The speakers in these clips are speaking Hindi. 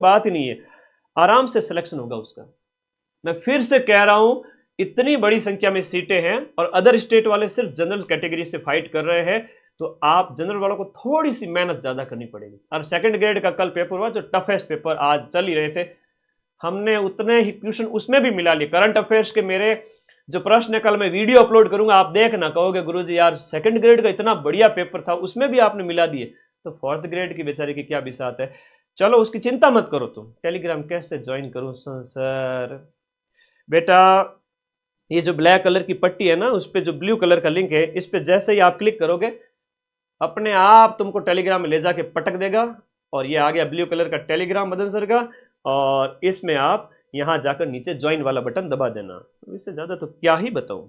बात ही नहीं है, आराम से सिलेक्शन होगा उसका। मैं फिर से कह रहा हूं, इतनी बड़ी संख्या में सीटें हैं और अदर स्टेट वाले सिर्फ जनरल कैटेगरी से फाइट कर रहे हैं, तो आप जनरल वालों को थोड़ी सी मेहनत ज्यादा करनी पड़ेगी। और सेकंड ग्रेड का कल पेपर हुआ, जो टफेस्ट पेपर आज चल ही रहे थे, हमने उतने ही क्वेश्चन उसमें भी मिला लिए। करंट अफेयर्स के मेरे जो प्रश्न है, कल मैं वीडियो अपलोड करूंगा, आप देखना, कहोगे गुरुजी यार सेकंड ग्रेड का इतना बढ़िया पेपर था, उसमें भी आपने मिला दिए, तो फोर्थ ग्रेड की बेचारे की क्या बिसात है। चलो उसकी चिंता मत करो तुम। टेलीग्राम कैसे ज्वाइन करूं सर? बेटा ये जो ब्लैक कलर की पट्टी है ना, उस पर जो ब्लू कलर का लिंक है, इस पर जैसे ही आप क्लिक करोगे अपने आप तुमको टेलीग्राम में ले जाके पटक देगा, और ये आ गया ब्लू कलर का टेलीग्राम मदन सर का, और इसमें आप यहां जाकर नीचे ज्वाइन वाला बटन दबा देना। इससे ज्यादा तो क्या ही बताऊं,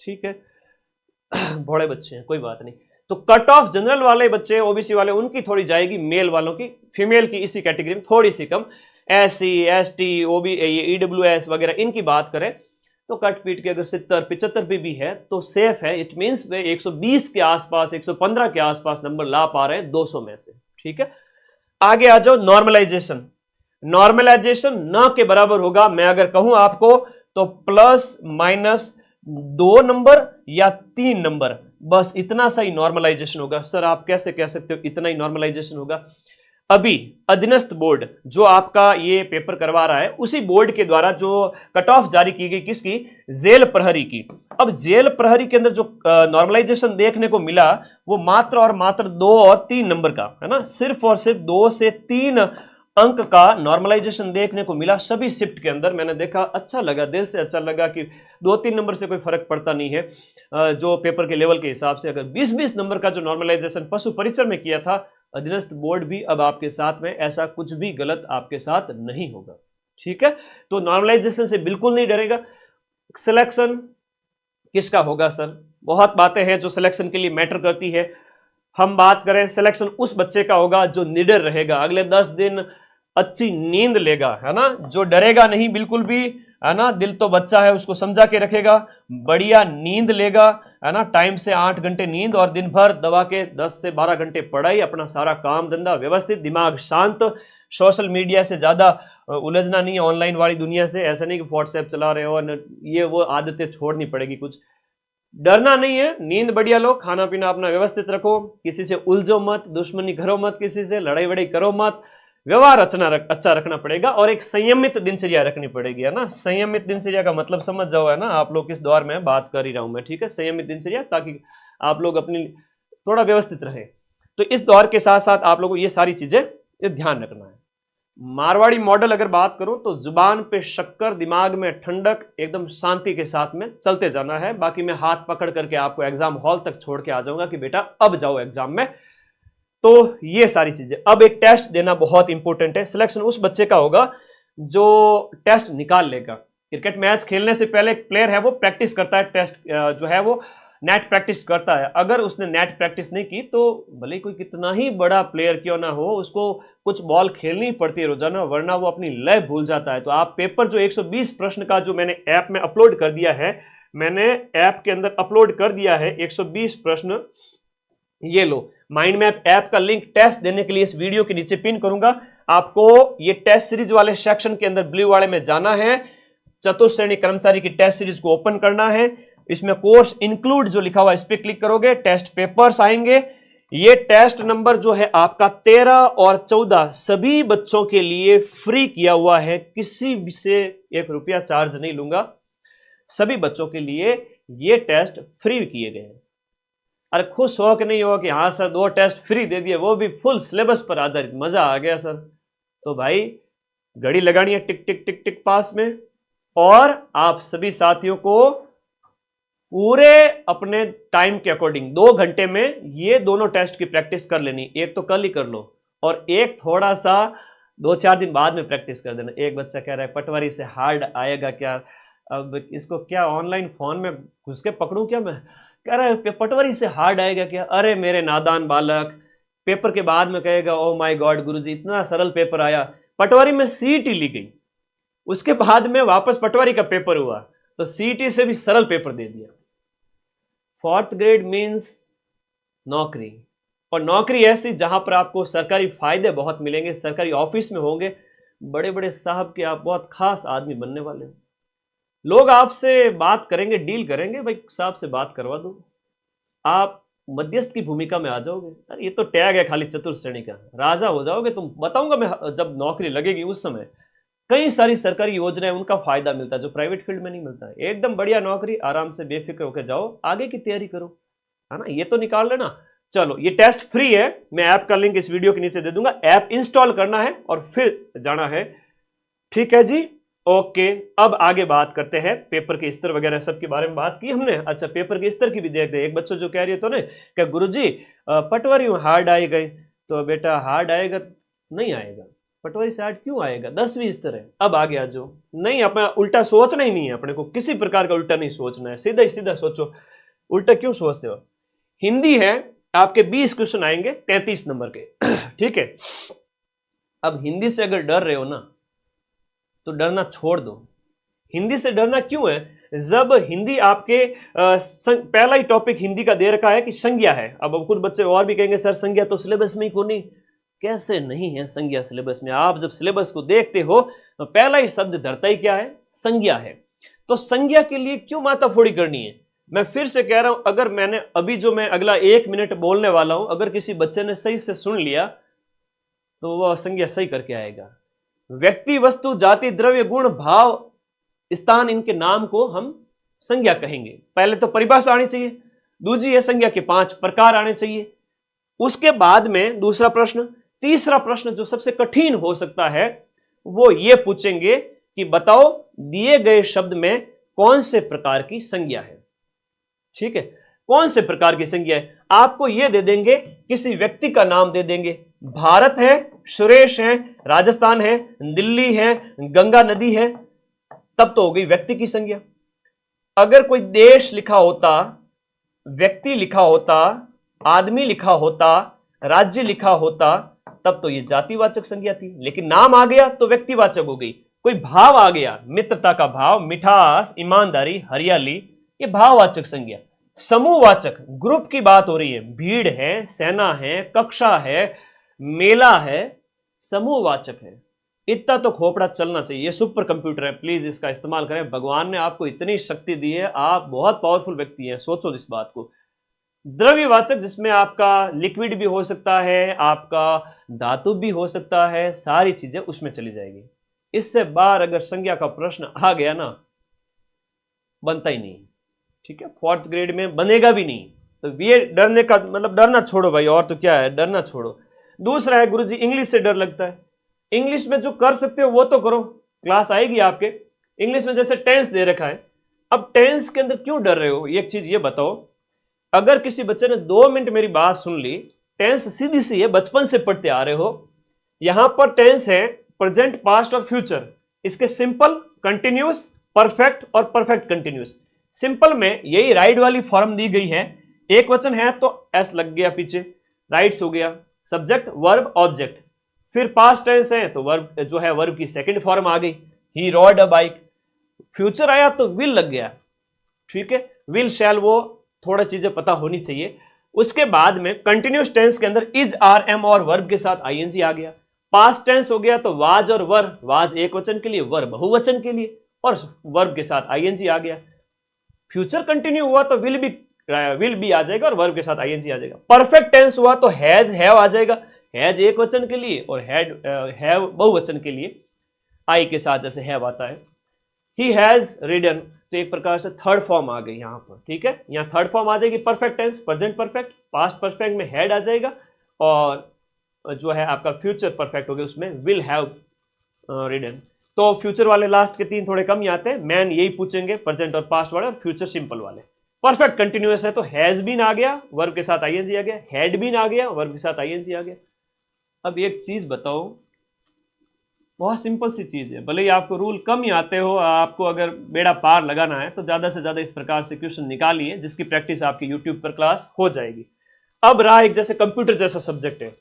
ठीक है। बड़े बच्चे हैं, कोई बात नहीं। तो कट ऑफ जनरल वाले बच्चे, ओबीसी वाले, उनकी थोड़ी जाएगी, मेल वालों की, फीमेल की इसी कैटेगरी में थोड़ी सी कम। एससी, एसटी, ओबी, ईडब्ल्यूएस वगैरह इनकी बात करें तो कट पीट के अगर 70-75 भी है तो सेफ है। इट मींस वे 120 के आसपास, 115 के आसपास नंबर ला पा रहे हैं 200 में से, ठीक है। आगे आ जाओ, नॉर्मलाइजेशन। नॉर्मलाइजेशन न के बराबर होगा, मैं अगर कहूं आपको तो प्लस माइनस 2 नंबर या 3 नंबर, बस इतना सा ही नॉर्मलाइजेशन होगा। सर आप कैसे कह सकते हो इतना ही नॉर्मलाइजेशन होगा? अभी अधीनस्थ बोर्ड जो आपका ये पेपर करवा रहा है, उसी बोर्ड के द्वारा जो कट ऑफ जारी की गई, किसकी? जेल प्रहरी की। अब जेल प्रहरी के अंदर जो नॉर्मलाइजेशन देखने को मिला, वो मात्र और मात्र 2 और 3 नंबर का है ना, सिर्फ और सिर्फ 2 से 3 अंक का नॉर्मलाइजेशन देखने को मिला सभी शिफ्ट के अंदर। मैंने देखा, अच्छा लगा, दिल से अच्छा लगा कि 2-3 नंबर से कोई फर्क पड़ता नहीं है जो पेपर के लेवल के हिसाब से। अगर 20-20 नंबर का जो नॉर्मलाइजेशन पशु परिचर में किया था अधीनस्थ बोर्ड भी, अब आपके साथ में ऐसा कुछ भी गलत आपके साथ नहीं होगा, ठीक है। तो नॉर्मलाइजेशन से बिल्कुल नहीं डरेगा। सिलेक्शन किसका होगा सर? बहुत बातें हैं जो सिलेक्शन के लिए मैटर करती है। हम बात करें, सिलेक्शन उस बच्चे का होगा जो निडर रहेगा, अगले 10 दिन अच्छी नींद लेगा, है ना, जो डरेगा नहीं बिल्कुल भी, है ना, दिल तो बच्चा है उसको समझा के रखेगा, बढ़िया नींद लेगा, है ना, टाइम से 8 घंटे नींद, और दिन भर दबा के 10 से 12 घंटे पढ़ाई, अपना सारा काम धंधा व्यवस्थित, दिमाग शांत, सोशल मीडिया से ज्यादा उलझना नहीं है, ऑनलाइन वाली दुनिया से। ऐसा नहीं कि व्हाट्सएप चला रहे हो, ये वो आदतें छोड़नी पड़ेगी कुछ। डरना नहीं है, नींद बढ़िया लो, खाना पीना अपना व्यवस्थित रखो, किसी से उलझो मत, दुश्मनी करो मत, किसी से लड़ाई वड़ाई करो मत, व्यवहार अच्छा रखना पड़ेगा, और एक संयमित दिनचर्या रखनी पड़ेगी, है ना। संयमित दिनचर्या का मतलब समझ जाओ, है ना, आप लोग किस दौर में बात कर ही रहा हूं मैं, ठीक है। संयमित दिनचर्या, ताकि आप लोग अपनी थोड़ा व्यवस्थित रहे। तो इस दौर के साथ साथ आप लोगों को ये सारी चीजें ध्यान रखना है। मारवाड़ी मॉडल अगर बात करूं तो जुबान पे शक्कर, दिमाग में ठंडक, एकदम शांति के साथ में चलते जाना है। बाकी मैं हाथ पकड़ करके आपको एग्जाम हॉल तक छोड़ के आ जाऊंगा कि बेटा अब जाओ एग्जाम में। तो ये सारी चीजें, अब एक टेस्ट देना बहुत इंपॉर्टेंट है। सिलेक्शन उस बच्चे का होगा जो टेस्ट निकाल लेगा। क्रिकेट मैच खेलने से पहले एक प्लेयर है वो प्रैक्टिस करता है, टेस्ट जो है वो नेट प्रैक्टिस करता है। अगर उसने नेट प्रैक्टिस नहीं की तो भले कोई कितना ही बड़ा प्लेयर क्यों ना हो, उसको कुछ बॉल खेलनी पड़ती है रोजाना, वरना वो अपनी लय भूल जाता है। तो आप पेपर जो 120 प्रश्न का जो मैंने ऐप में अपलोड कर दिया है, मैंने ऐप के अंदर अपलोड कर दिया है 120 प्रश्न, ये लो। माइंड मैप ऐप का लिंक टेस्ट देने के लिए इस वीडियो के नीचे पिन करूंगा। आपको ये टेस्ट सीरीज वाले सेक्शन के अंदर ब्लू वाले में जाना है, चतुर्थ श्रेणी कर्मचारी की टेस्ट सीरीज को ओपन करना है, इसमें कोर्स इंक्लूड जो लिखा हुआ है इस पे क्लिक करोगे, टेस्ट पेपर्स आएंगे। ये टेस्ट नंबर जो है आपका 13 और 14 सभी बच्चों के लिए फ्री किया हुआ है, किसी से 1 रुपया चार्ज नहीं लूंगा, सभी बच्चों के लिए ये टेस्ट फ्री किए गए हैं। अरे खुश हो कि नहीं हो कि हाँ सर 2 टेस्ट फ्री दे दिए, वो भी फुल सिलेबस पर आधारित, मजा आ गया सर। तो भाई घड़ी लगानी है टिक टिक टिक टिक पास में, और आप सभी साथियों को पूरे अपने टाइम के अकॉर्डिंग 2 घंटे में ये दोनों टेस्ट की प्रैक्टिस कर लेनी। एक तो कल ही कर लो और एक थोड़ा सा 2-4 दिन बाद में प्रैक्टिस कर देना। एक बच्चा कह रहा है पटवारी से हार्ड आएगा क्या, अब इसको क्या ऑनलाइन फोन में घुस के पकड़ूं क्या मैं, कह रहा है पटवारी से हार्ड आएगा क्या। अरे मेरे नादान बालक, पेपर के बाद में कहेगा ओ माय गॉड गुरुजी इतना सरल पेपर आया। पटवारी में सीट ही ली गई, उसके बाद में वापस पटवारी का पेपर हुआ तो सीटी से भी सरल पेपर दे दिया। 4th ग्रेड मीन्स नौकरी, और नौकरी ऐसी जहां पर आपको सरकारी फायदे बहुत मिलेंगे, सरकारी ऑफिस में होंगे, बड़े बड़े साहब के आप बहुत खास आदमी बनने वाले हो। लोग आपसे बात करेंगे, डील करेंगे, भाई साहब से बात करवा दो, आप मध्यस्थ की भूमिका में आ जाओगे। अरे ये तो टैग है खाली चतुर्थ श्रेणी का, राजा हो जाओगे तुम। बताऊंगा मैं जब नौकरी लगेगी उस समय कई सारी सरकारी योजनाएं, उनका फायदा मिलता है जो प्राइवेट फील्ड में नहीं मिलता है। एकदम बढ़िया नौकरी, आराम से बेफिक्र होकर जाओ, आगे की तैयारी करो, है ना, ये तो निकाल लेना। चलो ये टेस्ट फ्री है, मैं ऐप का लिंक इस वीडियो के नीचे दे दूंगा, ऐप इंस्टॉल करना है और फिर जाना है। ठीक है जी, ओके। अब आगे बात करते हैं पेपर के स्तर वगैरह सब के बारे में बात की हमने। अच्छा, पेपर के स्तर की भी देखते हैं। एक बच्चों जो कह रही है तो नहीं क्या गुरुजी पटवारी हार्ड आए गए, तो बेटा हार्ड आएगा नहीं आएगा, पटवारी से हार्ड क्यों आएगा, 10वीं स्तर है। अब आगे आ जाओ, नहीं अपना उल्टा सोचना ही नहीं है, अपने को किसी प्रकार का उल्टा नहीं सोचना है, सीधा ही सीधा सोचो। उल्टा क्यों सोचते हो। हिंदी है, आपके 20 क्वेश्चन आएंगे 33 नंबर के। ठीक है, अब हिंदी से अगर डर रहे हो ना तो डरना छोड़ दो। हिंदी से डरना क्यों है, जब हिंदी आपके पहला ही टॉपिक हिंदी का दे रखा है कि संज्ञा है। अब कुछ बच्चे और भी कहेंगे सर संज्ञा तो सिलेबस में ही क्यों नहीं, कैसे नहीं है संज्ञा सिलेबस में। आप जब सिलेबस को देखते हो तो पहला ही शब्द धरता ही क्या है, संज्ञा है। तो संज्ञा के लिए क्यों माथाफोड़ी करनी है। मैं फिर से कह रहा हूं, अगर मैंने अभी जो मैं अगला 1 मिनट बोलने वाला हूं, अगर किसी बच्चे ने सही से सुन लिया तो वह संज्ञा सही करके आएगा। व्यक्ति, वस्तु, जाति, द्रव्य, गुण, भाव, स्थान, इनके नाम को हम संज्ञा कहेंगे। पहले तो परिभाषा आनी चाहिए, दूसरी है संज्ञा के 5 प्रकार आने चाहिए, उसके बाद में दूसरा प्रश्न। तीसरा प्रश्न जो सबसे कठिन हो सकता है वो ये पूछेंगे कि बताओ दिए गए शब्द में कौन से प्रकार की संज्ञा है। ठीक है, कौन से प्रकार की संज्ञा है, आपको ये दे देंगे, किसी व्यक्ति का नाम दे देंगे, भारत है, सुरेश है, राजस्थान है, दिल्ली है, गंगा नदी है, तब तो हो गई व्यक्ति की संज्ञा। अगर कोई देश लिखा होता, व्यक्ति लिखा होता, आदमी लिखा होता, राज्य लिखा होता, तब तो ये जातिवाचक संज्ञा थी। लेकिन नाम आ गया तो व्यक्तिवाचक हो गई। कोई भाव आ गया, मित्रता का भाव, मिठास, ईमानदारी, हरियाली, ये भाववाचक संज्ञा। समूहवाचक, ग्रुप की बात हो रही है, भीड़ है, सेना है, कक्षा है, मेला है, समूहवाचक है। इतना तो खोपड़ा चलना चाहिए। ये सुपर कंप्यूटर है, प्लीज इसका इस्तेमाल करें। भगवान ने आपको इतनी शक्ति दी है, आप बहुत पावरफुल व्यक्ति हैं, सोचो इस बात को। द्रव्यवाचक, जिसमें आपका लिक्विड भी हो सकता है, आपका धातु भी हो सकता है, सारी चीजें उसमें चली जाएगी। इससे बाहर अगर संज्ञा का प्रश्न आ गया ना, बनता ही नहीं। ठीक है, 4th ग्रेड में बनेगा भी नहीं। तो ये डरने का मतलब डरना छोड़ो भाई, और तो क्या है, डरना छोड़ो। दूसरा है गुरुजी इंग्लिश से डर लगता है। इंग्लिश में जो कर सकते हो वो तो करो, क्लास आएगी आपके। इंग्लिश में जैसे टेंस दे रखा है, अब टेंस के अंदर क्यों डर रहे हो, एक चीज ये बताओ। अगर किसी बच्चे ने 2 मिनट मेरी बात सुन ली, टेंस सीधी सी है, बचपन से पढ़ते आ रहे हो। यहां पर टेंस है प्रेजेंट, पास्ट और फ्यूचर। इसके सिंपल, कंटिन्यूस, परफेक्ट और परफेक्ट कंटिन्यूस। सिंपल में यही राइट वाली फॉर्म दी गई है, एक वचन है तो एस लग गया पीछे, राइट्स हो गया, सब्जेक्ट, वर्ब, ऑब्जेक्ट। फिर पास्ट टेंस है तो वर्ब जो है, वर्ब की सेकंड फॉर्म आ गई, ही रॉड अ बाइक। फ्यूचर आया तो विल लग गया। ठीक है, विल, शैल, वो थोड़ा चीजें पता होनी चाहिए। उसके बाद में कंटिन्यूस टेंस के अंदर इज, आर, एम और वर्ब के साथ आईएनजी आ गया। पास्ट टेंस हो गया तो वाज और वर, वाज एक वचन के लिए, वर बहुवचन के लिए, और वर्ब के साथ आईएनजी आ गया। फ्यूचर कंटिन्यू हुआ तो विल भी आ जाएगा और वर्ब के साथ आईएनजी आ जाएगा। परफेक्ट टेंस हुआ तो हैज, हैव आ जाएगा, हैज एक वचन के लिए और हैव बहुवचन के लिए, आई के साथ जैसे हैव आता है। ही हैज रीडन, तो एक प्रकार से थर्ड फॉर्म आ गई यहां पर। ठीक है, यहां थर्ड फॉर्म आ जाएगी perfect tense, present perfect, past perfect में हैड आ जाएगा, और जो है आपका फ्यूचर परफेक्ट हो गया, उसमें विल हैव रीडन। तो फ्यूचर वाले लास्ट के 3 थोड़े कम ही आते हैं, मैन यही पूछेंगे, प्रेजेंट और पास्ट वाले, और फ्यूचर सिंपल वाले। परफेक्ट कंटिन्यूअस है तो हैज बीन आ गया, वर्ब के साथ आईएनजी आ गया, हैड बीन आ गया, वर्ब के साथ आईएनजी आ गया। अब एक चीज बताओ, बहुत सिंपल सी चीज है, भले ही आपको रूल कम ही आते हो, आपको अगर बेड़ा पार लगाना है तो ज्यादा से ज्यादा इस प्रकार से क्वेश्चन निकालिए, जिसकी प्रैक्टिस आपकी यूट्यूब पर क्लास हो जाएगी। अब रहा एक जैसे कंप्यूटर जैसा सब्जेक्ट है,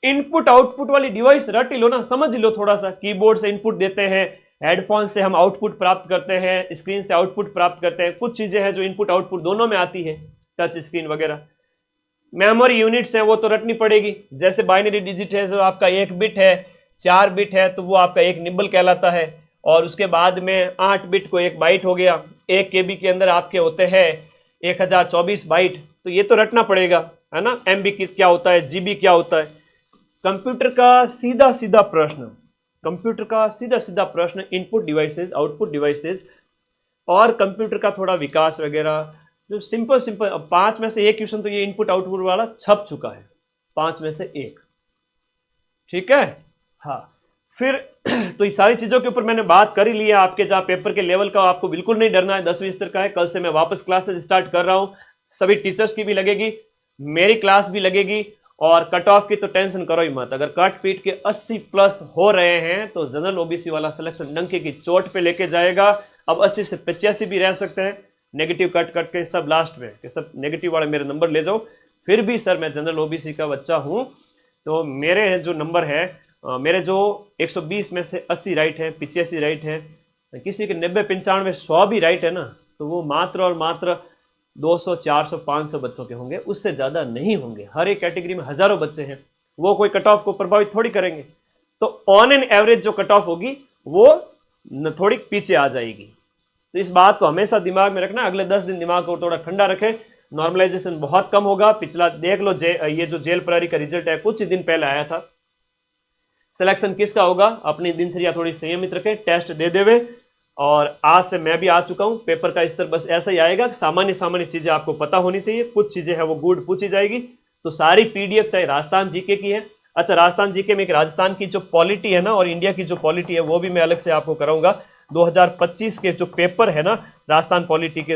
इनपुट आउटपुट वाली डिवाइस रट लो ना, समझ लो थोड़ा सा। कीबोर्ड से इनपुट देते हैं, हेडफोन से हम आउटपुट प्राप्त करते हैं, स्क्रीन से आउटपुट प्राप्त करते हैं। कुछ चीजें हैं जो इनपुट आउटपुट दोनों में आती है, टच स्क्रीन वगैरह। मेमोरी यूनिट्स हैं वो तो रटनी पड़ेगी। जैसे बाइनरी डिजिट है जो आपका 1 बिट है, 4 बिट है तो वो आपका 1 निबल कहलाता है। और उसके बाद में 8 बिट को 1 बाइट हो गया। 1 KB के अंदर आपके होते हैं 1024 बाइट, तो ये तो रटना पड़ेगा, है ना। MB क्या होता है, GB क्या होता है। कंप्यूटर का सीधा सीधा प्रश्न इनपुट डिवाइसेस, आउटपुट डिवाइसेस और कंप्यूटर का थोड़ा विकास वगैरह, जो सिंपल 5 में से 1 क्वेश्चन तो ये इनपुट आउटपुट वाला छप चुका है, 5 में से 1, ठीक है। हाँ, फिर तो ये सारी चीजों के ऊपर मैंने बात कर ही ली है। आपके जहाँ पेपर के लेवल का आपको बिल्कुल नहीं डरना है, 10वीं स्तर का है। कल से मैं वापस क्लासेस स्टार्ट कर रहा हूँ, सभी टीचर्स की भी लगेगी, मेरी क्लास भी लगेगी। और कट ऑफ की तो टेंशन करो ही मत। अगर कट पीट के 80+ हो रहे हैं तो जनरल OBC वाला सिलेक्शन डंके की चोट पे लेके जाएगा। अब 80 से 85 भी रह सकते हैं, नेगेटिव कट के सब लास्ट में कि सब नेगेटिव वाले मेरे नंबर ले जाओ। फिर भी सर मैं जनरल OBC का बच्चा हूँ, तो मेरे जो नंबर है, मेरे जो 120 में से 80 राइट है, 85 राइट है, किसी के 90, 95, 100 भी राइट है ना, तो वो मात्र और मात्र 200, 400, 500 बच्चों के होंगे, उससे ज़्यादा नहीं होंगे। हर एक कैटेगरी में हज़ारों बच्चे हैं, वो कोई कट ऑफ को प्रभावित थोड़ी करेंगे। तो ऑन एन एवरेज जो कट ऑफ होगी वो थोड़ी पीछे आ जाएगी। तो इस बात को हमेशा दिमाग में रखना। अगले 10 दिन दिमाग को थोड़ा ठंडा रखें। नॉर्मलाइजेशन बहुत कम होगा। पिछला देख लो, ये जो जेल प्रहरी का रिजल्ट है कुछ ही दिन पहले आया था। सिलेक्शन किसका होगा, अपनी दिनचर्या थोड़ी संयमित रखें, टेस्ट दे देवे। और आज से मैं भी आ चुका हूं, पेपर का स्तर बस ऐसा ही आएगा। सामान्य चीजें आपको पता होनी चाहिए, कुछ चीजें हैं वो गुड पूछी जाएगी। तो सारी PDF चाहे राजस्थान जीके की है। अच्छा, राजस्थान जीके में एक राजस्थान की जो पॉलिटी है ना और इंडिया की जो पॉलिटी है वो भी मैं अलग से आपको कराऊंगा। 2025 के जो पेपर है ना राजस्थान पॉलिटी के,